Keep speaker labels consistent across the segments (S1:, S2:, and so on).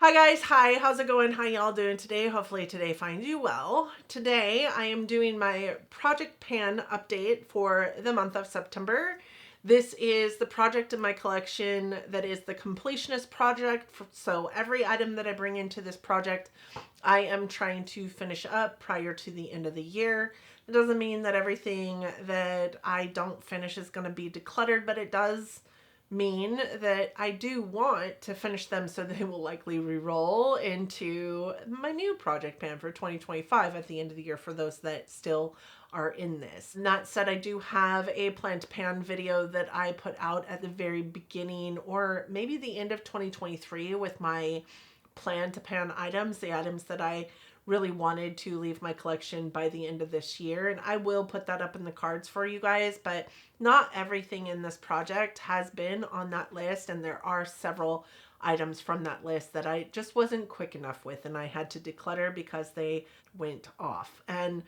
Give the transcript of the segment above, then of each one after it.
S1: Hi guys, hi, how's it going? How y'all doing today? Hopefully today finds you well. Today I am doing my project pan update for the month of September. This is the project in my collection that is the completionist project. So every item that I bring into this project, I am trying to finish up prior to the end of the year. It doesn't mean that everything that I don't finish is going to be decluttered, but it does mean that I do want to finish them so they will likely re-roll into my new project pan for 2025 at the end of the year for those that still are in this. And that said, I do have a plant pan video that I put out at the very beginning or maybe the end of 2023 with my plan to pan items, the items that I really wanted to leave my collection by the end of this year. And I will put that up in the cards for you guys, but not everything in this project has been on that list. And there are several items from that list that I just wasn't quick enough with and I had to declutter because they went off. And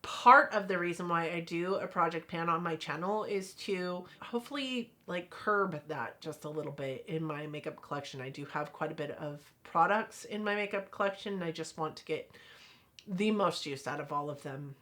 S1: part of the reason why I do a project pan on my channel is to hopefully like curb that just a little bit in my makeup collection. I do have quite a bit of products in my makeup collection and I just want to get the most use out of all of them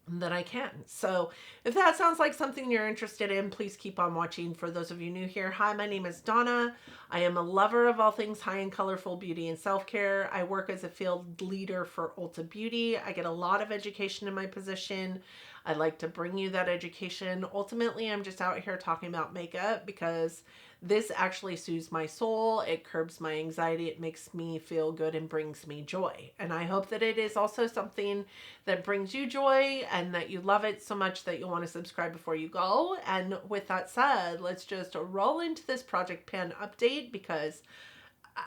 S1: that I can. So if that sounds like something you're interested in, please keep on watching. For those of you new here, hi, my name is Donna. I am a lover of all things high and colorful beauty and self-care. I work as a field leader for Ulta Beauty. I get a lot of education in my position. I like to bring you that education. Ultimately, I'm just out here talking about makeup because this actually soothes my soul. It curbs my anxiety. It makes me feel good and brings me joy. And I hope that it is also something that brings you joy and that you love it so much that you'll want to subscribe before you go. And with that said, let's just roll into this project pan update because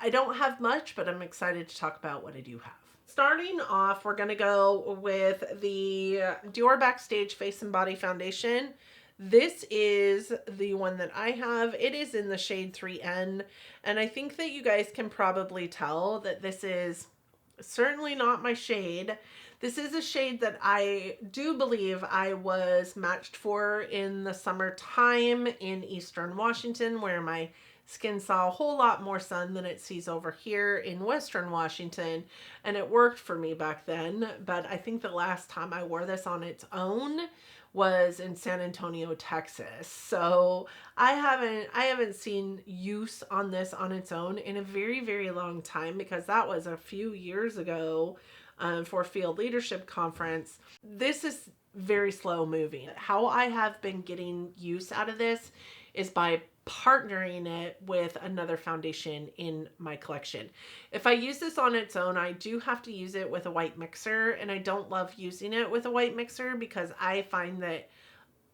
S1: I don't have much, but I'm excited to talk about what I do have. Starting off, we're going to go with the Dior Backstage Face and Body Foundation. This is the one that I have. It is in the shade 3N, and I think that you guys can probably tell that this is certainly not my shade. This is a shade that I do believe I was matched for in the summertime in Eastern Washington, where my skin saw a whole lot more sun than it sees over here in Western Washington, and it worked for me back then. But I think the last time I wore this on its own was in San Antonio, Texas. So I haven't seen use on this on its own in a very, very long time because that was a few years ago for Field Leadership Conference. This is very slow moving. How I have been getting use out of this is by partnering it with another foundation in my collection. If I use this on its own, I do have to use it with a white mixer, and I don't love using it with a white mixer because I find that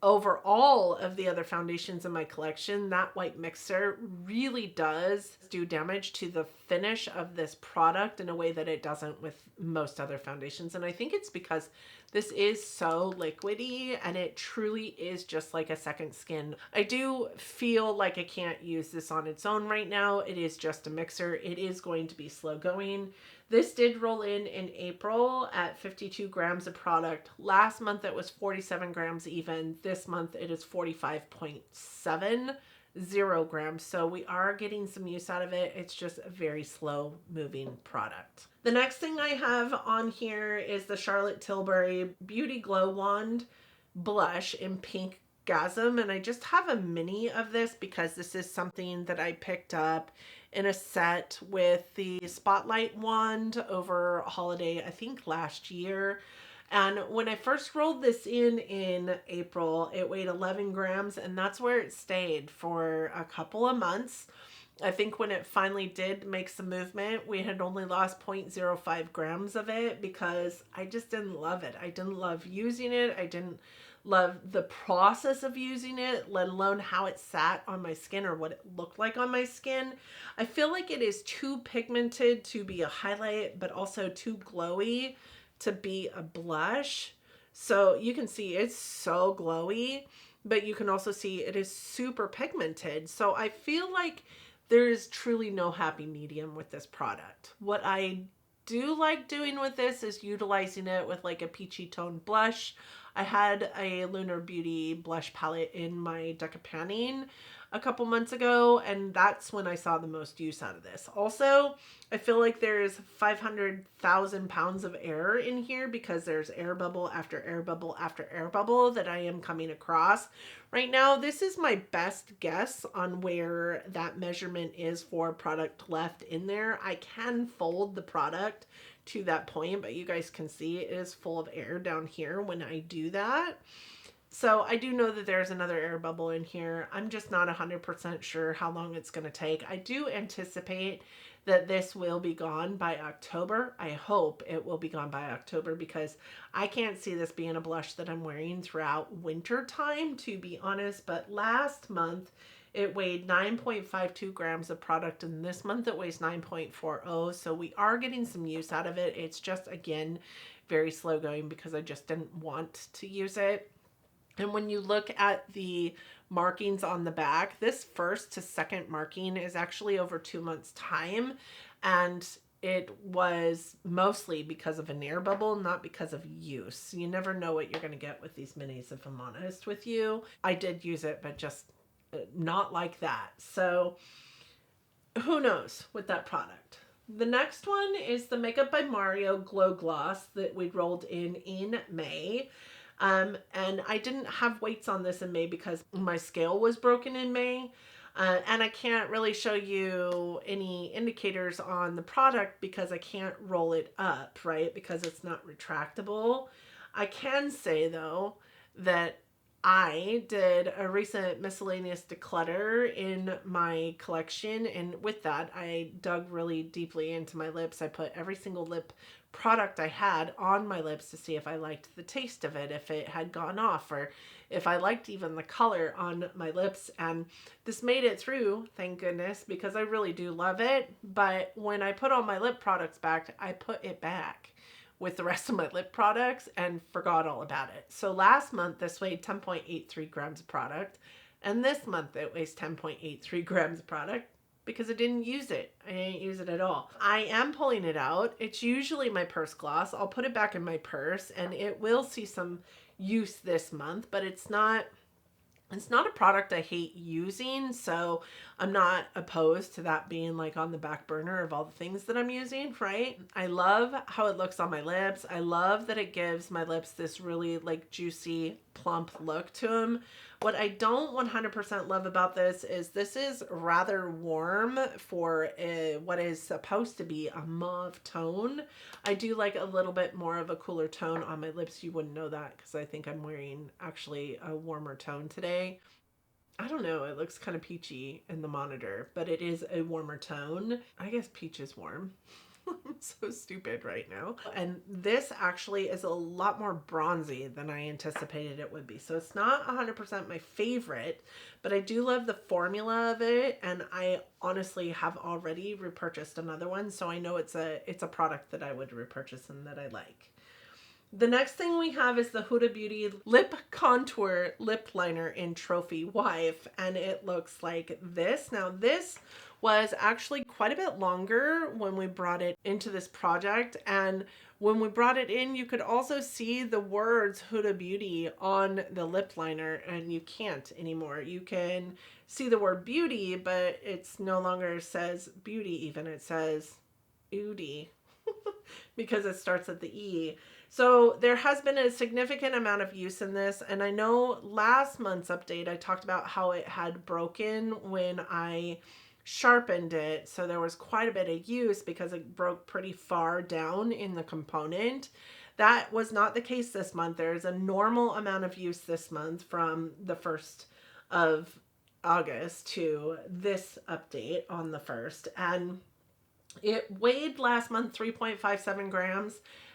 S1: over all of the other foundations in my collection, that white mixer really does do damage to the finish of this product in a way that it doesn't with most other foundations. And I think it's because this is so liquidy and it truly is just like a second skin. I do feel like I can't use this on its own right now. It is just a mixer. It is going to be slow going. This did roll in April at 52 grams of product. Last month it was 47 grams even. This month it is 45.70 grams. So we are getting some use out of it. It's just a very slow moving product. The next thing I have on here is the Charlotte Tilbury Beauty Glow Wand blush in Pink Gasm, and I just have a mini of this because this is something that I picked up in a set with the Spotlight wand over holiday, I think last year. And when I first rolled this in April, it weighed 11 grams, and that's where it stayed for a couple of months. I think when it finally did make some movement, we had only lost 0.05 grams of it because I just didn't love it. I didn't love using it. I didn't love the process of using it, let alone how it sat on my skin or what it looked like on my skin. I feel like it is too pigmented to be a highlight, but also too glowy to be a blush. So you can see it's so glowy, but you can also see it is super pigmented. So I feel like there is truly no happy medium with this product. What I do like doing with this is utilizing it with like a peachy toned blush. I had a Lunar Beauty blush palette in my deck of panning a couple months ago, and that's when I saw the most use out of this. Also, I feel like there's 500,000 pounds of air in here because there's air bubble after air bubble after air bubble that I am coming across right now. This is my best guess on where that measurement is for product left in there. I can fold the product to that point, but you guys can see it is full of air down here when I do that. So I do know that there's another air bubble in here. I'm just not 100% sure how long it's going to take. I do anticipate that this will be gone by October. I hope it will be gone by October because I can't see this being a blush that I'm wearing throughout winter time, to be honest. But last month it weighed 9.52 grams of product, and this month it weighs 9.40. So we are getting some use out of it. It's just, again, very slow going because I just didn't want to use it. And when you look at the markings on the back, this first to second marking is actually over 2 months' time. And it was mostly because of an air bubble, not because of use. You never know what you're going to get with these minis, if I'm honest with you. I did use it, but just not like that. So who knows with that product. The next one is the Makeup by Mario Glow Gloss that we rolled in May. And I didn't have weights on this in May because my scale was broken in May. And I can't really show you any indicators on the product because I can't roll it up, right? Because it's not retractable. I can say, though, that I did a recent miscellaneous declutter in my collection, and with that, I dug really deeply into my lips. I put every single lip product I had on my lips to see if I liked the taste of it, if it had gone off, or if I liked even the color on my lips. And this made it through, thank goodness, because I really do love it. But when I put all my lip products back, I put it back with the rest of my lip products and forgot all about it. So last month this weighed 10.83 grams of product, and this month it weighs 10.83 grams of product because I didn't use it. I didn't use it at all. I am pulling it out. It's usually my purse gloss. I'll put it back in my purse and it will see some use this month, but it's not a product I hate using, so I'm not opposed to that being like on the back burner of all the things that I'm using, right? I love how it looks on my lips. I love that it gives my lips this really like juicy, plump look to them. What I don't 100% love about this is rather warm for what is supposed to be a mauve tone. I do like a little bit more of a cooler tone on my lips. You wouldn't know that because I think I'm wearing actually a warmer tone today. I don't know, it looks kind of peachy in the monitor, but it is a warmer tone. I guess peach is warm. I'm so stupid right now. And this actually is a lot more bronzy than I anticipated it would be. So it's not 100% my favorite, but I do love the formula of it. And I honestly have already repurchased another one. So I know it's a product that I would repurchase and that I like. The next thing we have is the Huda Beauty Lip Contour Lip Liner in Trophy Wife, and it looks like this. Now this was actually quite a bit longer when we brought it into this project, and when we brought it in, you could also see the words Huda Beauty on the lip liner, and you can't anymore. You can see the word beauty, but it's no longer says beauty even, it says Udi because it starts at the E. So there has been a significant amount of use in this, and I know last month's update I talked about how it had broken when I sharpened it, so there was quite a bit of use because it broke pretty far down in the component. That was not the case this month. There's a normal amount of use this month from the 1st of August to this update on the 1st, and it weighed last month 3.57 grams,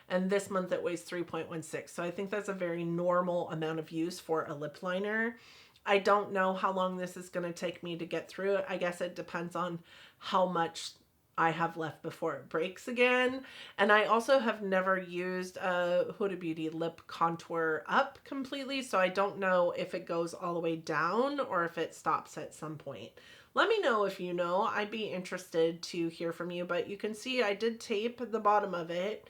S1: and this month it weighs 3.16. So I think that's a very normal amount of use for a lip liner. I don't know how long this is going to take me to get through it. I guess it depends on how much I have left before it breaks again. And I also have never used a Huda Beauty lip contour up completely, so I don't know if it goes all the way down or if it stops at some point. Let me know if you know. I'd be interested to hear from you, but you can see I did tape the bottom of it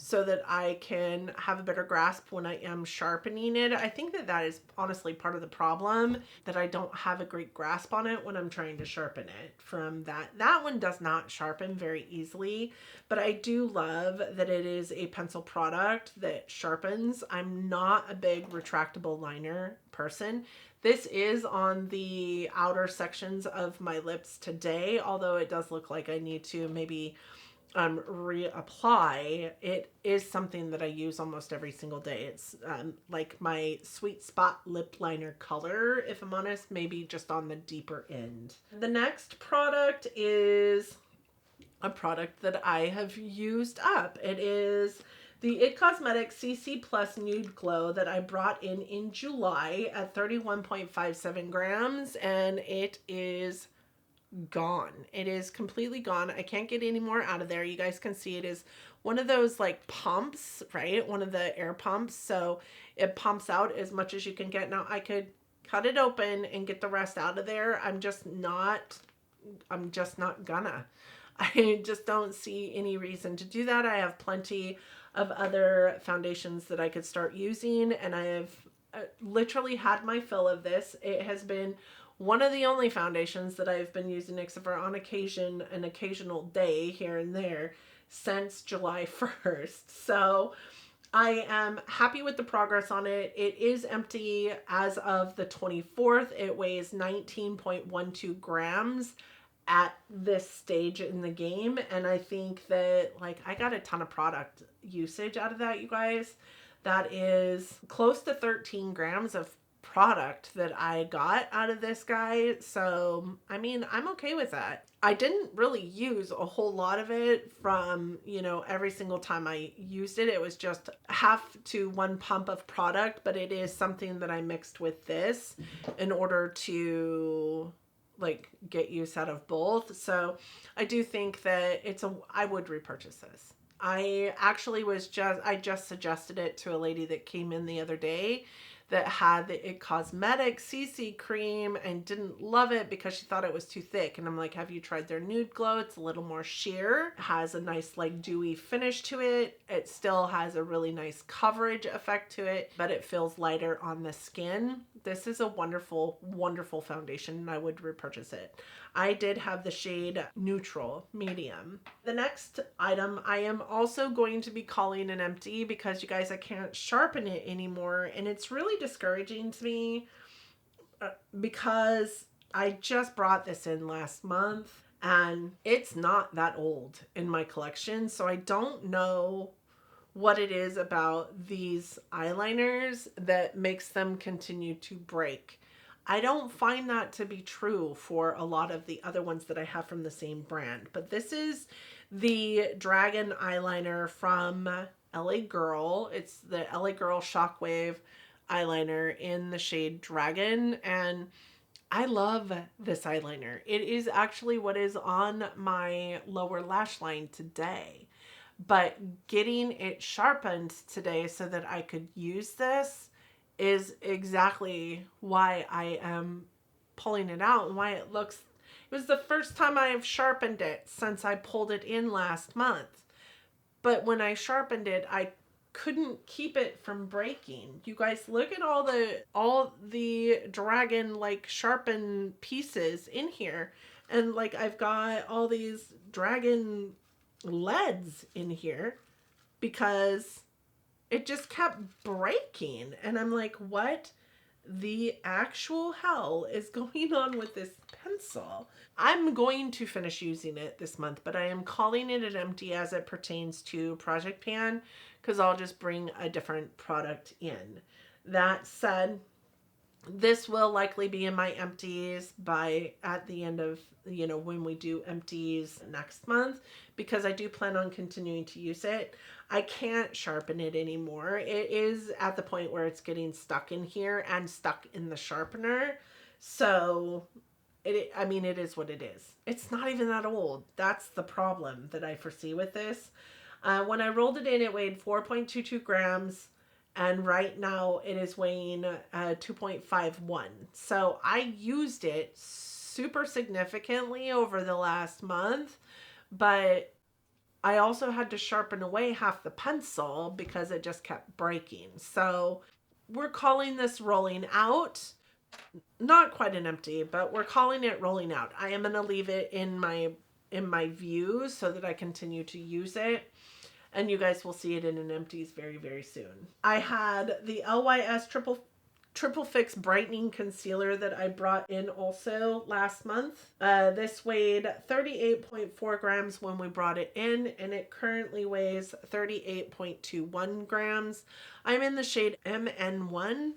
S1: so that I can have a better grasp when I am sharpening it. I think that that is honestly part of the problem, that I don't have a great grasp on it when I'm trying to sharpen it. From that one does not sharpen very easily, but I do love that it is a pencil product that sharpens. I'm not a big retractable liner person. This is on the outer sections of my lips today, although it does look like I need to maybe reapply. It is something that I use almost every single day. It's like my sweet spot lip liner color, if I'm honest, maybe just on the deeper end. The next product is a product that I have used up. It is the It Cosmetics CC Plus Nude Glow that I brought in July at 31.57 grams, and it is gone. It is completely gone. I can't get any more out of there. You guys can see it is one of those like pumps, right? One of the air pumps. So it pumps out as much as you can get. Now I could cut it open and get the rest out of there. I'm just not gonna. I just don't see any reason to do that. I have plenty of other foundations that I could start using, and I have literally had my fill of this. It has been one of the only foundations that I've been using, except for on occasion, an occasional day here and there, since July 1st. So I am happy with the progress on it. It is empty as of the 24th. It weighs 19.12 grams at this stage in the game. And I think that like I got a ton of product usage out of that, you guys. That is close to 13 grams of product that I got out of this guy. So, I mean, I'm okay with that. I didn't really use a whole lot of it from, you know, every single time I used it. It was just half to one pump of product, but it is something that I mixed with this in order to like get use out of both. So I do think that I would repurchase this. I actually I just suggested it to a lady that came in the other day that had the It Cosmetics CC cream and didn't love it because she thought it was too thick. And I'm like, have you tried their Nude Glow? It's a little more sheer. It has a nice like dewy finish to it. It still has a really nice coverage effect to it, but it feels lighter on the skin. This is a wonderful, wonderful foundation, and I would repurchase it. I did have the shade Neutral Medium. The next item I am also going to be calling an empty because you guys, I can't sharpen it anymore, and it's really discouraging to me because I just brought this in last month and it's not that old in my collection, so I don't know what it is about these eyeliners that makes them continue to break. I don't find that to be true for a lot of the other ones that I have from the same brand, but this is the Dragon eyeliner from LA Girl. It's the LA Girl Shockwave eyeliner in the shade Dragon, and I love this eyeliner. It is actually what is on my lower lash line today, but getting it sharpened today so that I could use this is exactly why I am pulling it out and why it looks. It was the first time I have sharpened it since I pulled it in last month. But when I sharpened it, I couldn't keep it from breaking. You guys, look at all the dragon like sharpened pieces in here. And like I've got all these dragon leads in here because it just kept breaking. And I'm like, what the actual hell is going on with this pencil? I'm going to finish using it this month, but I am calling it an empty as it pertains to Project Pan because I'll just bring a different product in. That said, this will likely be in my empties at the end of, you know, when we do empties next month, because I do plan on continuing to use it. I can't sharpen it anymore. It is at the point where it's getting stuck in here and stuck in the sharpener. So I mean, it is what it is. It's not even that old. That's the problem that I foresee with this. When I rolled it in, it weighed 4.22 grams. And right now it is weighing 2.51. So I used it super significantly over the last month, but I also had to sharpen away half the pencil because it just kept breaking. So we're calling this rolling out. Not quite an empty, but we're calling it rolling out. I am going to leave it in my views so that I continue to use it. And you guys will see it in an empties very, very soon. I had the LYS Triple Fix Brightening Concealer that I brought in also last month. This weighed 38.4 grams when we brought it in, and it currently weighs 38.21 grams. I'm in the shade MN1,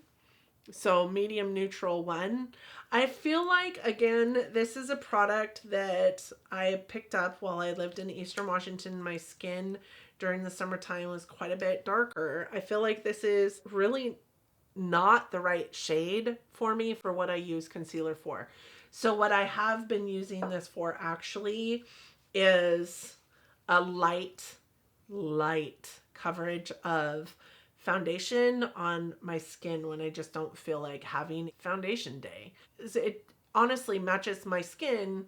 S1: so medium neutral 1. I feel like, again, this is a product that I picked up while I lived in Eastern Washington. My skin during the summertime was quite a bit darker. I feel like this is really not the right shade for me for what I use concealer for. So what I have been using this for actually is a light coverage of foundation on my skin when I just don't feel like having foundation day. It honestly matches my skin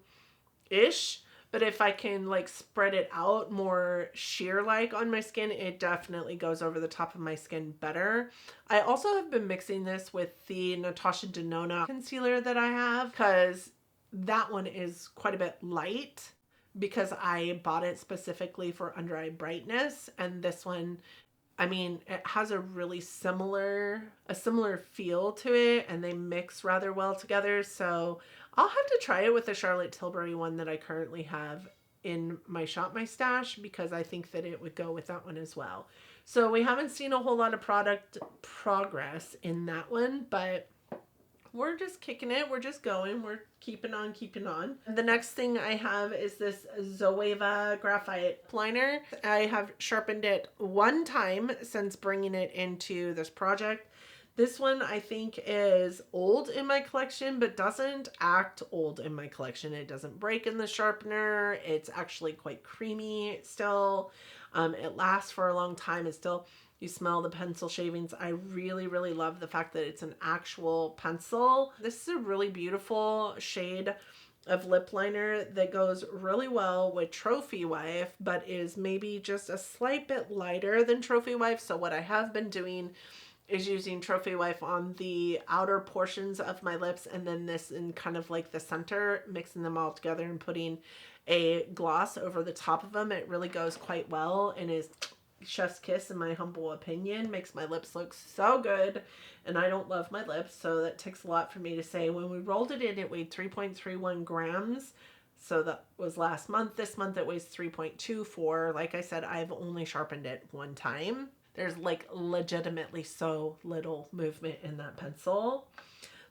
S1: ish, but if I can like spread it out more sheer like on my skin, it definitely goes over the top of my skin better. I also have been mixing this with the Natasha Denona concealer that I have, because that one is quite a bit light because I bought it specifically for under eye brightness, and this one, I mean, it has a really similar feel to it, and they mix rather well together. So I'll have to try it with the Charlotte Tilbury one that I currently have in my Shop My Stash, because I think that it would go with that one as well. So we haven't seen a whole lot of product progress in that one, but we're just kicking it. We're just going. We're keeping on, keeping on. The next thing I have is this Zoeva graphite liner. I have sharpened it one time since bringing it into this project. This one I think is old in my collection, but doesn't act old in my collection. It doesn't break in the sharpener. It's actually quite creamy still. It lasts for a long time. It's still... You smell the pencil shavings. I really, really love the fact that it's an actual pencil. This is a really beautiful shade of lip liner that goes really well with Trophy Wife, but is maybe just a slight bit lighter than Trophy Wife. So what I have been doing is using Trophy Wife on the outer portions of my lips, and then this in kind of like the center, mixing them all together and putting a gloss over the top of them. It really goes quite well and is chef's kiss in my humble opinion. Makes my lips look so good, and I don't love my lips, so that takes a lot for me to say. When we rolled it in, it weighed 3.31 grams, so that was last month. This month it weighs 3.24. Like I said, I've only sharpened it one time. There's like legitimately so little movement in that pencil.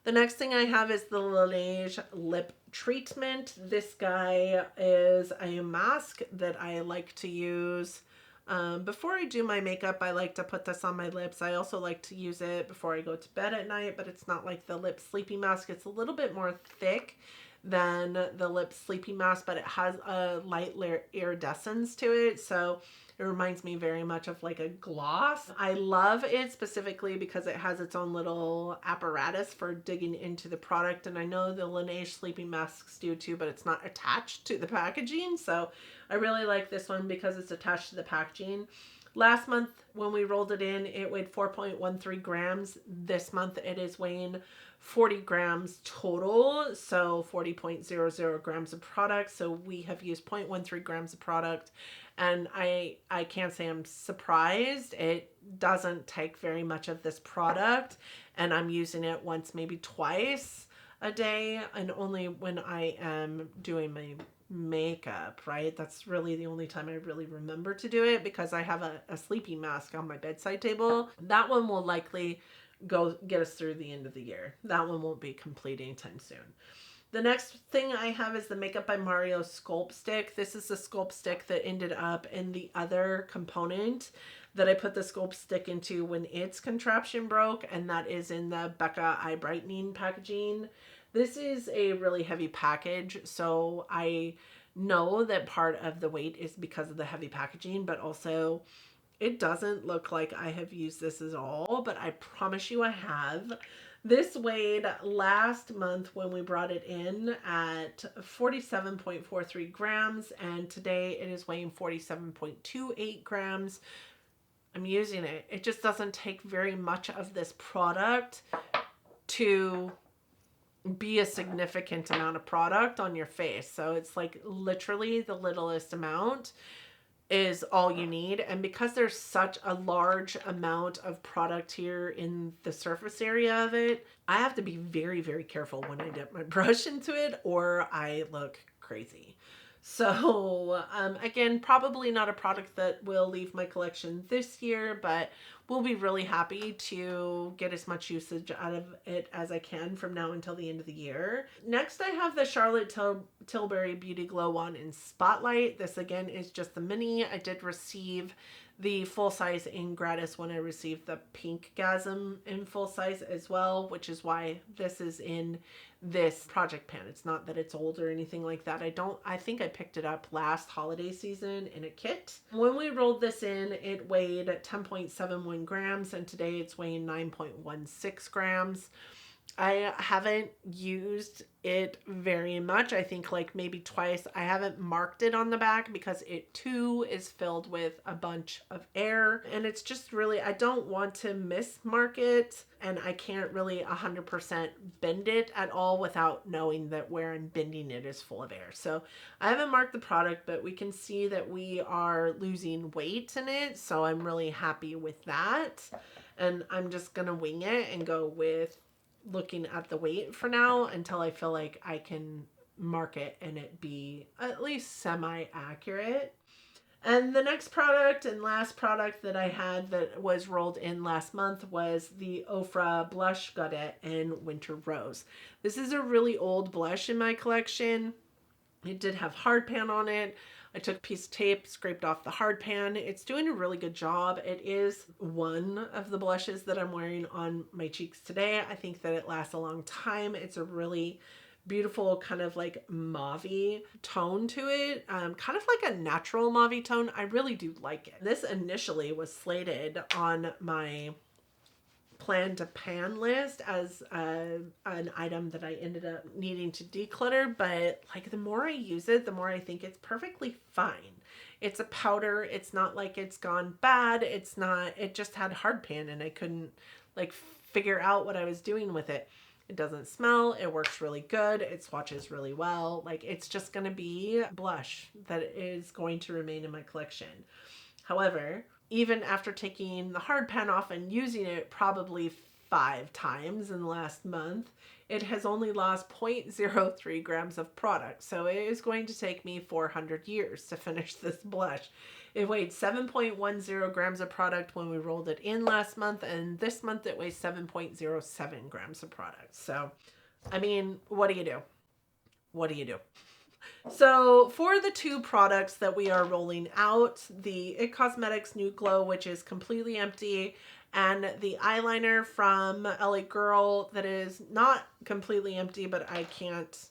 S1: The next thing I have is the Laneige lip treatment. This guy is a mask that I like to use before I do my makeup. I like to put this on my lips. I also like to use it before I go to bed at night, but it's not like the lip sleepy mask. It's a little bit more thick than the lip sleepy mask, but it has a light iridescence to it. So it reminds me very much of like a gloss. I love it specifically because it has its own little apparatus for digging into the product. And I know the Laneige sleeping masks do too, but it's not attached to the packaging. So I really like this one because it's attached to the packaging. Last month when we rolled it in, it weighed 4.13 grams. This month it is weighing 40 grams total, so 40.00 grams of product. So we have used 0.13 grams of product, and I can't say I'm surprised. It doesn't take very much of this product, and I'm using it once, maybe twice a day, and only when I am doing my makeup, right? That's really the only time I really remember to do it, because I have a sleeping mask on my bedside table. That one will likely go get us through the end of the year. That one won't be complete anytime soon. The next thing I have is the Makeup by Mario Sculpt Stick. This is the sculpt stick that ended up in the other component that I put the sculpt stick into when its contraption broke, and that is in the Becca Eye Brightening packaging. This is a really heavy package, so I know that part of the weight is because of the heavy packaging, but also it doesn't look like I have used this at all, but I promise you I have. This weighed last month when we brought it in at 47.43 grams, and today it is weighing 47.28 grams. I'm using it. It just doesn't take very much of this product to be a significant amount of product on your face. So it's like literally the littlest amount is all you need. And because there's such a large amount of product here in the surface area of it, I have to be very, very careful when I dip my brush into it or I look crazy. So again, probably not a product that will leave my collection this year, but we'll be really happy to get as much usage out of it as I can from now until the end of the year. Next, I have the Charlotte Tilbury Beauty Glow Wand in Spotlight. This again is just the mini. I did receive the full size in gratis when I received the Pink Gasm in full size as well, which is why this is in this project pan. It's not that it's old or anything like that. I think I picked it up last holiday season in a kit. When we rolled this in, it weighed 10.71 grams and today it's weighing 9.16 grams. I haven't used it very much. I think like maybe twice. I haven't marked it on the back because it too is filled with a bunch of air. And it's just really, I don't want to mismark it. And I can't really 100% bend it at all without knowing that where I'm bending it is full of air. So I haven't marked the product, but we can see that we are losing weight in it. So I'm really happy with that. And I'm just going to wing it and go with looking at the weight for now until I feel like I can mark it and it be at least semi-accurate. And the next product and last product that I had that was rolled in last month was the Ofra Blush Godet in Winter Rose. This is a really old blush in my collection. It did have hard pan on it. I took a piece of tape, scraped off the hard pan. It's doing a really good job. It is one of the blushes that I'm wearing on my cheeks today. I think that it lasts a long time. It's a really beautiful kind of like mauve-y tone to it. Kind of like a natural mauve tone. I really do like it. This initially was slated on my plan to pan list as an item that I ended up needing to declutter, but like the more I use it, the more I think it's perfectly fine. It's a powder. It's not like it's gone bad. It's not, it just had hard pan and I couldn't like figure out what I was doing with it. It doesn't smell. It works really good. It swatches really well. Like it's just going to be blush that is going to remain in my collection. However, even after taking the hard pan off and using it probably 5 times in the last month, it has only lost 0.03 grams of product. So it is going to take me 400 years to finish this blush. It weighed 7.10 grams of product when we rolled it in last month, and this month it weighs 7.07 grams of product. So, I mean, what do you do? What do you do? So for the 2 products that we are rolling out, the IT Cosmetics Nude Glow, which is completely empty, and the eyeliner from LA Girl that is not completely empty, but I can't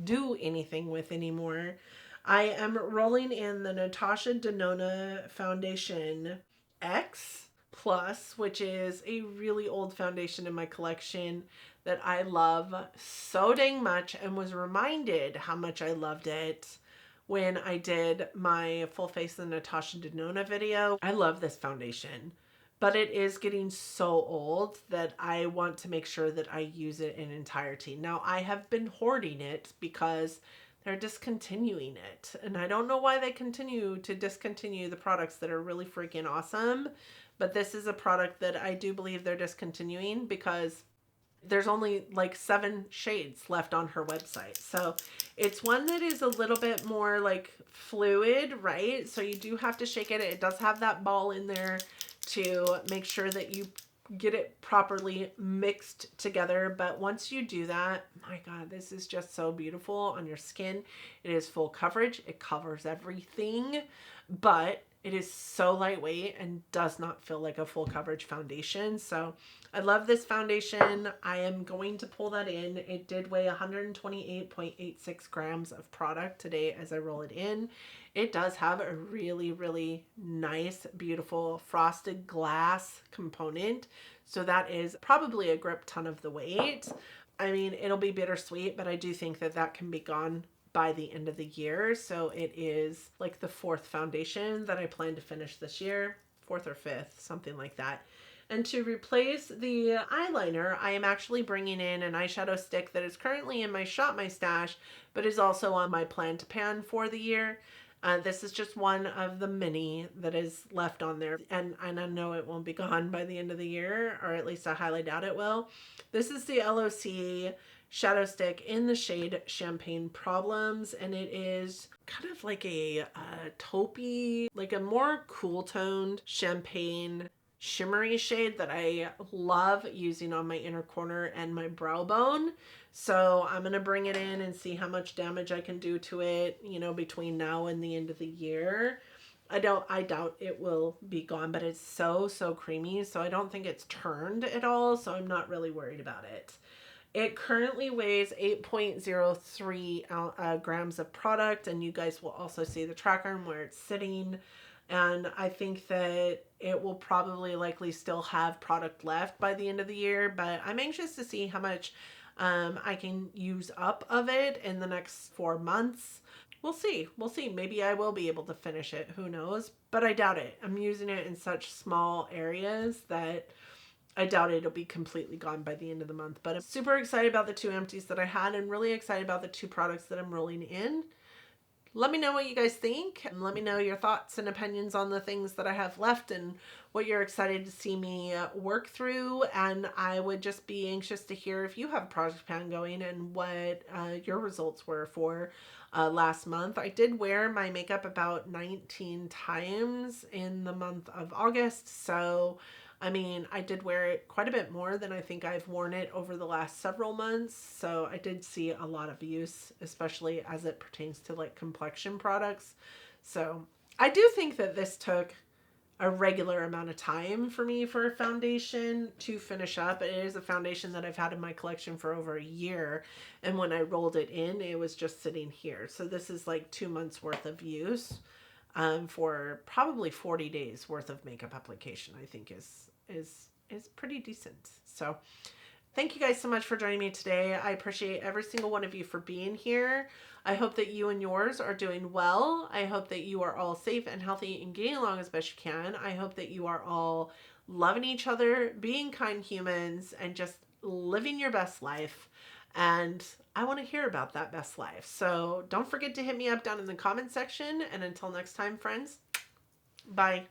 S1: do anything with anymore. I am rolling in the Natasha Denona Foundation X Plus, which is a really old foundation in my collection that I love so dang much and was reminded how much I loved it when I did my full face of Natasha Denona video. I love this foundation, but it is getting so old that I want to make sure that I use it in entirety. Now, I have been hoarding it because they're discontinuing it. And I don't know why they continue to discontinue the products that are really freaking awesome. But this is a product that I do believe they're discontinuing because there's only like 7 shades left on her website. So it's one that is a little bit more like fluid, right? So you do have to shake it. It does have that ball in there to make sure that you get it properly mixed together. But once you do that, my God, this is just so beautiful on your skin. It is full coverage. It covers everything, but It is so lightweight and does not feel like a full coverage foundation. So I love this foundation. I am going to pull that in. It did weigh 128.86 grams of product today as I roll it in. It does have a really, really nice, beautiful frosted glass component. So that is probably a grip ton of the weight. I mean, it'll be bittersweet, but I do think that that can be gone by the end of the year. So it is like the fourth foundation that I plan to finish this year, fourth or fifth, something like that. And to replace the eyeliner, I am actually bringing in an eyeshadow stick that is currently in my Shop My Stash, but is also on my plan to pan for the year. This is just one of the many that is left on there. And I know it won't be gone by the end of the year, or at least I highly doubt it will. This is the LOC shadow stick in the shade Champagne Problems, and it is kind of like a taupey, like a more cool toned champagne shimmery shade that I love using on my inner corner and my brow bone. So I'm going to bring it in and see how much damage I can do to it, you know, between now and the end of the year. I doubt it will be gone, but it's so creamy. So I don't think it's turned at all. So I'm not really worried about it. It currently weighs 8.03 grams of product, and you guys will also see the tracker and where it's sitting. And I think that it will probably likely still have product left by the end of the year, but I'm anxious to see how much I can use up of it in the next 4 months. We'll see. We'll see. Maybe I will be able to finish it. Who knows? But I doubt it. I'm using it in such small areas that I doubt it'll be completely gone by the end of the month. But I'm super excited about the 2 empties that I had and really excited about the 2 products that I'm rolling in. Let me know what you guys think, and let me know your thoughts and opinions on the things that I have left and what you're excited to see me work through. And I would just be anxious to hear if you have a project pan going and what your results were for last month. I did wear my makeup about 19 times in the month of August, so I mean, I did wear it quite a bit more than I think I've worn it over the last several months. So I did see a lot of use, especially as it pertains to like complexion products. So I do think that this took a regular amount of time for me for a foundation to finish up. It is a foundation that I've had in my collection for over a year. And when I rolled it in, it was just sitting here. So this is like 2 months worth of use. For probably 40 days worth of makeup application, I think is pretty decent. So thank you guys so much for joining me today. I appreciate every single one of you for being here. I hope that you and yours are doing well. I hope that you are all safe and healthy and getting along as best you can. I hope that you are all loving each other, being kind humans, and just living your best life. And I want to hear about that best life. So don't forget to hit me up down in the comment section. And until next time, friends, bye.